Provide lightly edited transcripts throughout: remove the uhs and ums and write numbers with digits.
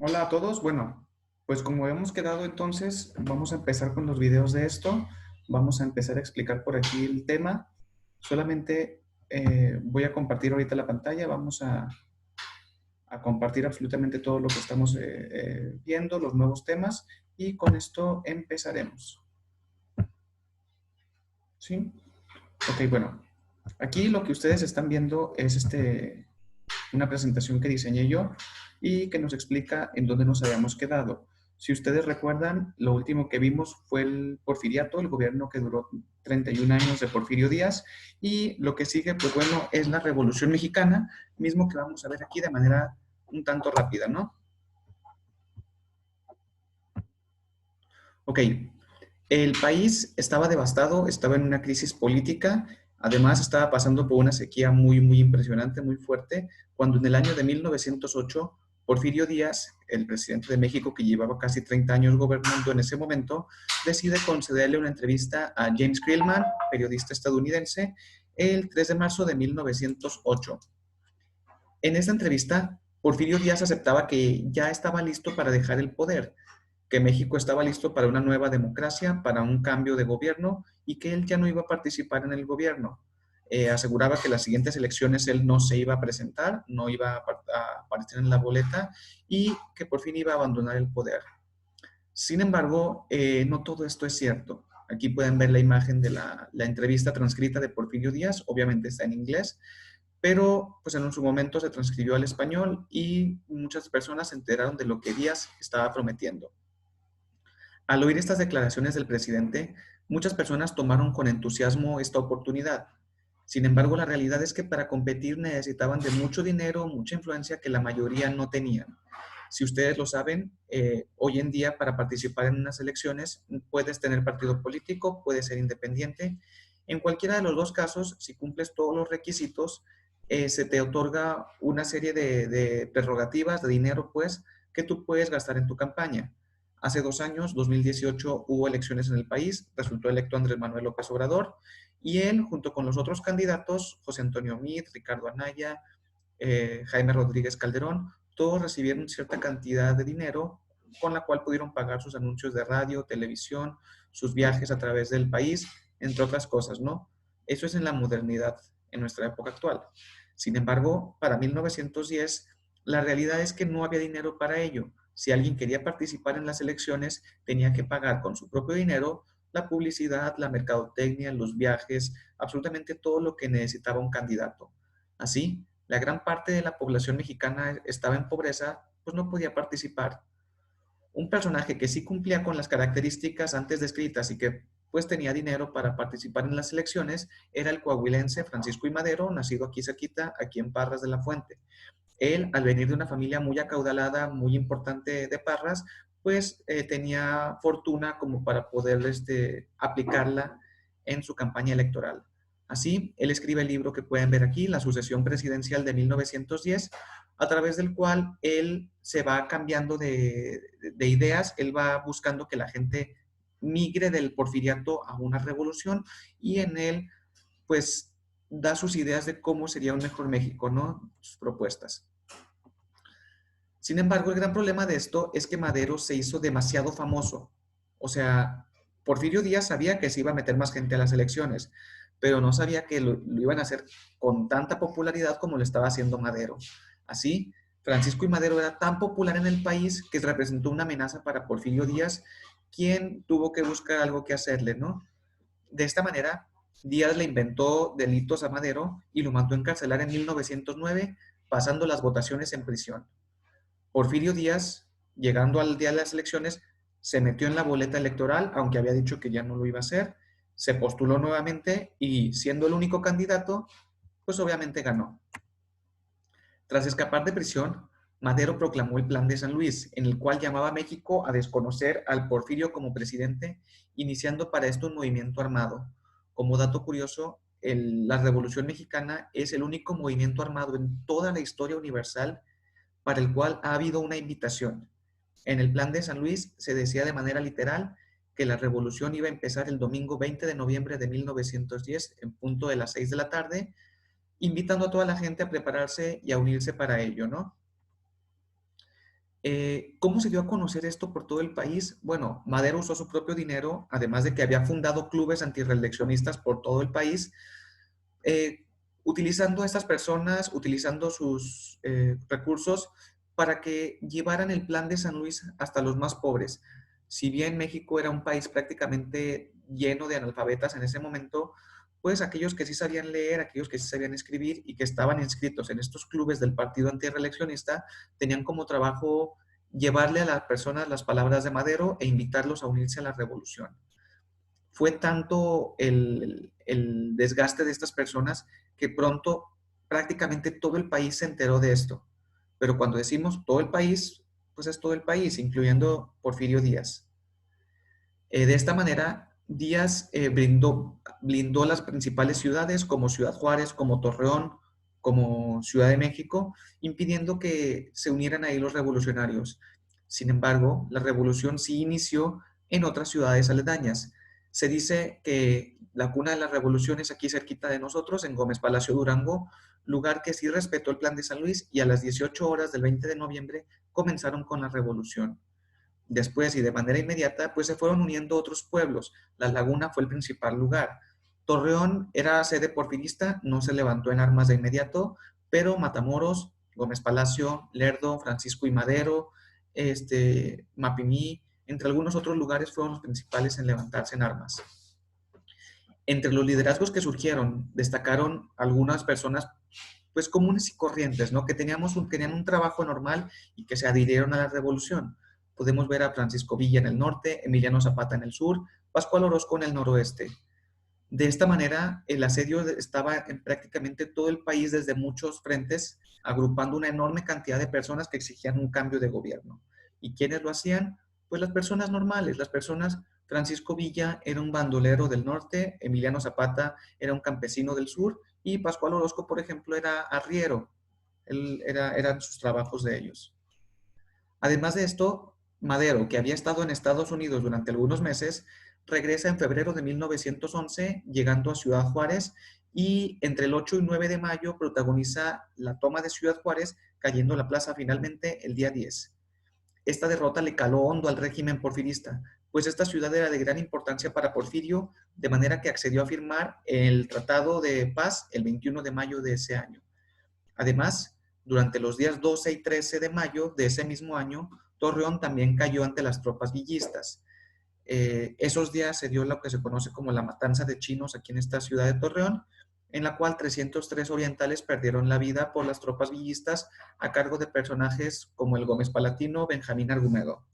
Hola a todos. Bueno, pues como hemos quedado entonces, vamos a empezar con los videos de esto. Vamos a empezar a explicar por aquí el tema. Solamente voy a compartir ahorita la pantalla. Vamos a compartir absolutamente todo lo que estamos viendo, los nuevos temas, y con esto empezaremos. ¿Sí? Ok, bueno. Aquí lo que ustedes están viendo es una presentación que diseñé yo y que nos explica en dónde nos habíamos quedado. Si ustedes recuerdan, lo último que vimos fue el porfiriato, el gobierno que duró 31 años de Porfirio Díaz, y lo que sigue, pues bueno, es la Revolución Mexicana, mismo que vamos a ver aquí de manera un tanto rápida, ¿no? Ok, el país estaba devastado, estaba en una crisis política, además estaba pasando por una sequía muy impresionante, muy fuerte, cuando en el año de 1908, Porfirio Díaz, el presidente de México que llevaba casi 30 años gobernando en ese momento, decide concederle una entrevista a James Krillman, periodista estadounidense, el 3 de marzo de 1908. En esta entrevista, Porfirio Díaz aceptaba que ya estaba listo para dejar el poder, que México estaba listo para una nueva democracia, para un cambio de gobierno y que él ya no iba a participar en el gobierno. Aseguraba que las siguientes elecciones él no se iba a presentar, no iba a aparecer en la boleta y que por fin iba a abandonar el poder. Sin embargo, no todo esto es cierto. Aquí pueden ver la imagen de la entrevista transcrita de Porfirio Díaz, obviamente está en inglés, pero pues en su momento se transcribió al español y muchas personas se enteraron de lo que Díaz estaba prometiendo. Al oír estas declaraciones del presidente, muchas personas tomaron con entusiasmo esta oportunidad. Sin embargo, la realidad es que para competir necesitaban de mucho dinero, mucha influencia que la mayoría no tenían. Si ustedes lo saben, hoy en día para participar en unas elecciones puedes tener partido político, puedes ser independiente. En cualquiera de los dos casos, si cumples todos los requisitos, se te otorga una serie de prerrogativas, de dinero, pues, que tú puedes gastar en tu campaña. Hace 2 años, 2018, hubo elecciones en el país, resultó electo Andrés Manuel López Obrador y él, junto con los otros candidatos, José Antonio Meade, Ricardo Anaya, Jaime Rodríguez Calderón, todos recibieron cierta cantidad de dinero con la cual pudieron pagar sus anuncios de radio, televisión, sus viajes a través del país, entre otras cosas, ¿no? Eso es en la modernidad, en nuestra época actual. Sin embargo, para 1910, la realidad es que no había dinero para ello. Si alguien quería participar en las elecciones, tenía que pagar con su propio dinero la publicidad, la mercadotecnia, los viajes, absolutamente todo lo que necesitaba un candidato. Así, la gran parte de la población mexicana estaba en pobreza, pues no podía participar. Un personaje que sí cumplía con las características antes descritas y que pues tenía dinero para participar en las elecciones era el coahuilense Francisco I. Madero, nacido aquí cerquita, aquí en Parras de la Fuente. Él, al venir de una familia muy acaudalada, muy importante de Parras, pues tenía fortuna como para poder aplicarla en su campaña electoral. Así, él escribe el libro que pueden ver aquí, La sucesión presidencial de 1910, a través del cual él se va cambiando de ideas, él va buscando que la gente migre del porfiriato a una revolución y en él, pues, da sus ideas de cómo sería un mejor México, ¿no? Sus propuestas. Sin embargo, el gran problema de esto es que Madero se hizo demasiado famoso. O sea, Porfirio Díaz sabía que se iba a meter más gente a las elecciones, pero no sabía que lo iban a hacer con tanta popularidad como lo estaba haciendo Madero. Así, Francisco y Madero era tan popular en el país que representó una amenaza para Porfirio Díaz, quien tuvo que buscar algo que hacerle, ¿no? De esta manera, Díaz le inventó delitos a Madero y lo mandó a encarcelar en 1909, pasando las votaciones en prisión. Porfirio Díaz, llegando al día de las elecciones, se metió en la boleta electoral, aunque había dicho que ya no lo iba a hacer, se postuló nuevamente y siendo el único candidato, pues obviamente ganó. Tras escapar de prisión, Madero proclamó el Plan de San Luis, en el cual llamaba a México a desconocer al Porfirio como presidente, iniciando para esto un movimiento armado. Como dato curioso, la Revolución Mexicana es el único movimiento armado en toda la historia universal para el cual ha habido una invitación. En el Plan de San Luis se decía de manera literal que la revolución iba a empezar el domingo 20 de noviembre de 1910 en punto de las 6 de la tarde, invitando a toda la gente a prepararse y a unirse para ello, ¿no? ¿Cómo se dio a conocer esto por todo el país? Bueno, Madero usó su propio dinero, además de que había fundado clubes antirreeleccionistas por todo el país, eh, utilizando a estas personas, utilizando sus recursos para que llevaran el plan de San Luis hasta los más pobres. Si bien México era un país prácticamente lleno de analfabetas en ese momento, pues aquellos que sí sabían leer, aquellos que sí sabían escribir y que estaban inscritos en estos clubes del partido antirreeleccionista, tenían como trabajo llevarle a las personas las palabras de Madero e invitarlos a unirse a la revolución. Fue tanto el desgaste de estas personas que pronto prácticamente todo el país se enteró de esto. Pero cuando decimos todo el país, pues es todo el país, incluyendo Porfirio Díaz. De esta manera, Díaz blindó las principales ciudades como Ciudad Juárez, como Torreón, como Ciudad de México, impidiendo que se unieran ahí los revolucionarios. Sin embargo, la revolución sí inició en otras ciudades aledañas. Se dice que la cuna de la revolución es aquí cerquita de nosotros, en Gómez Palacio Durango, lugar que sí respetó el plan de San Luis y a las 18 horas del 20 de noviembre comenzaron con la revolución. Después y de manera inmediata, pues se fueron uniendo otros pueblos. La Laguna fue el principal lugar. Torreón era sede porfirista, no se levantó en armas de inmediato, pero Matamoros, Gómez Palacio, Lerdo, Francisco y Madero, Mapimí, entre algunos otros lugares fueron los principales en levantarse en armas. Entre los liderazgos que surgieron, destacaron algunas personas pues comunes y corrientes, ¿no? Que tenían un trabajo normal y que se adhirieron a la revolución. Podemos ver a Francisco Villa en el norte, Emiliano Zapata en el sur, Pascual Orozco en el noroeste. De esta manera, el asedio estaba en prácticamente todo el país desde muchos frentes, agrupando una enorme cantidad de personas que exigían un cambio de gobierno. ¿Y quiénes lo hacían? Pues las personas normales, las personas. Francisco Villa era un bandolero del norte, Emiliano Zapata era un campesino del sur y Pascual Orozco, por ejemplo, era arriero. Eran sus trabajos de ellos. Además de esto, Madero, que había estado en Estados Unidos durante algunos meses, regresa en febrero de 1911, llegando a Ciudad Juárez, y entre el 8 y 9 de mayo protagoniza la toma de Ciudad Juárez, cayendo la plaza finalmente el día 10. Esta derrota le caló hondo al régimen porfirista, pues esta ciudad era de gran importancia para Porfirio, de manera que accedió a firmar el Tratado de Paz el 21 de mayo de ese año. Además, durante los días 12 y 13 de mayo de ese mismo año, Torreón también cayó ante las tropas villistas. Esos días se dio lo que se conoce como la matanza de chinos aquí en esta ciudad de Torreón, en la cual 303 orientales perdieron la vida por las tropas villistas a cargo de personajes como el Gómez Palatino, Benjamín Argumedo.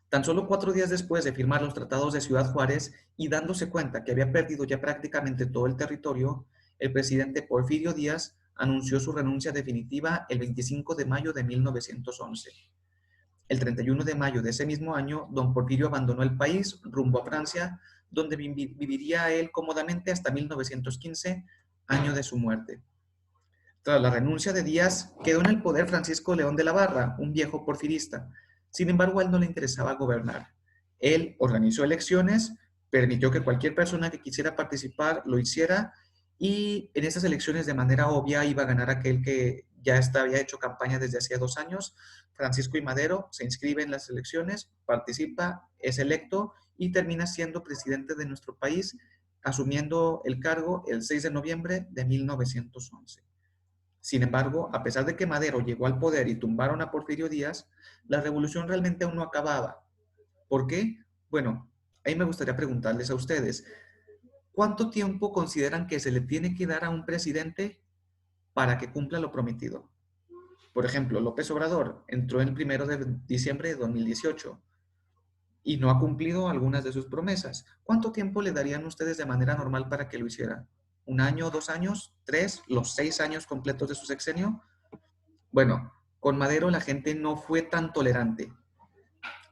Tan solo 4 días después de firmar los tratados de Ciudad Juárez y dándose cuenta que había perdido ya prácticamente todo el territorio, el presidente Porfirio Díaz anunció su renuncia definitiva el 25 de mayo de 1911. El 31 de mayo de ese mismo año, don Porfirio abandonó el país rumbo a Francia, donde viviría él cómodamente hasta 1915, año de su muerte. Tras la renuncia de Díaz, quedó en el poder Francisco León de la Barra, un viejo porfirista. Sin embargo, a él no le interesaba gobernar. Él organizó elecciones, permitió que cualquier persona que quisiera participar lo hiciera y en esas elecciones de manera obvia iba a ganar aquel que ya había hecho campaña desde hacía 2 años. Francisco I. Madero se inscribe en las elecciones, participa, es electo y termina siendo presidente de nuestro país, asumiendo el cargo el 6 de noviembre de 1911. Sin embargo, a pesar de que Madero llegó al poder y tumbaron a Porfirio Díaz, la revolución realmente aún no acababa. ¿Por qué? Bueno, ahí me gustaría preguntarles a ustedes, ¿cuánto tiempo consideran que se le tiene que dar a un presidente para que cumpla lo prometido? Por ejemplo, López Obrador entró el 1 de diciembre de 2018 y no ha cumplido algunas de sus promesas. ¿Cuánto tiempo le darían ustedes de manera normal para que lo hiciera? ¿Un año, 2 años, 3, los 6 años completos de su sexenio? Bueno, con Madero la gente no fue tan tolerante.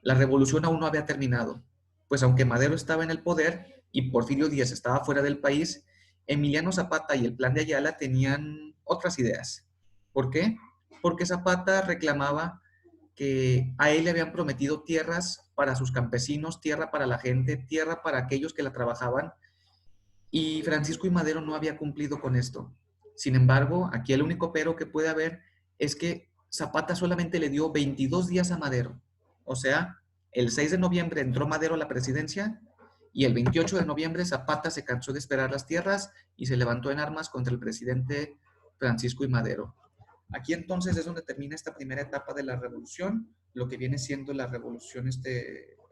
La revolución aún no había terminado, pues aunque Madero estaba en el poder y Porfirio Díaz estaba fuera del país, Emiliano Zapata y el Plan de Ayala tenían otras ideas. ¿Por qué? Porque Zapata reclamaba que a él le habían prometido tierras para sus campesinos, tierra para la gente, tierra para aquellos que la trabajaban, y Francisco y Madero no había cumplido con esto. Sin embargo, aquí el único pero que puede haber es que Zapata solamente le dio 22 días a Madero. O sea, el 6 de noviembre entró Madero a la presidencia y el 28 de noviembre Zapata se cansó de esperar las tierras y se levantó en armas contra el presidente Francisco I. Madero. Aquí entonces es donde termina esta primera etapa de la revolución, lo que viene siendo la revolución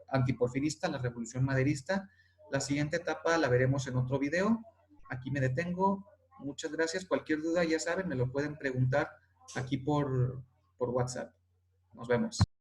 antiporfirista, la revolución maderista. La siguiente etapa la veremos en otro video. Aquí me detengo. Muchas gracias. Cualquier duda, ya saben, me lo pueden preguntar aquí por WhatsApp. Nos vemos.